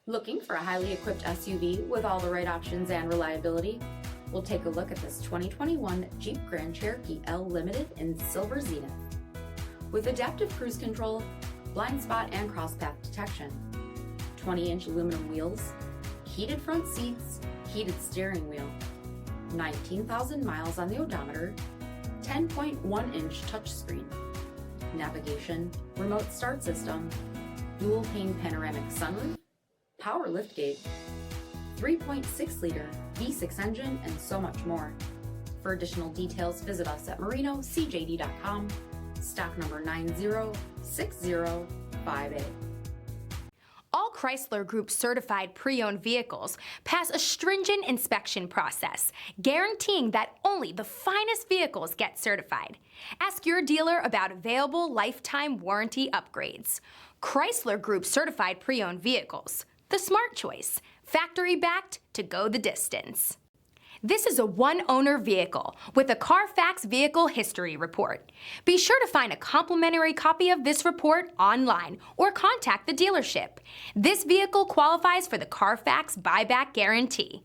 Looking for a highly equipped SUV with all the right options and reliability? We'll take a look at this 2021 Jeep Grand Cherokee L Limited in Silver Zenith. With adaptive cruise control, blind spot and crosspath detection, 20-inch aluminum wheels, heated front seats, heated steering wheel, 19,000 miles on the odometer, 10.1-inch touchscreen, navigation, remote start system, dual pane panoramic sunroof, power liftgate, 3.6-liter V6 engine, and so much more. For additional details, visit us at marinocjd.com, stock number 906058. All Chrysler Group certified pre-owned vehicles pass a stringent inspection process, guaranteeing that only the finest vehicles get certified. Ask your dealer about available lifetime warranty upgrades. Chrysler Group certified pre-owned vehicles, the smart choice, factory-backed to go the distance. This is a one-owner vehicle with a CARFAX vehicle history report. Be sure to find a complimentary copy of this report online or contact the dealership. This vehicle qualifies for the CARFAX buyback guarantee.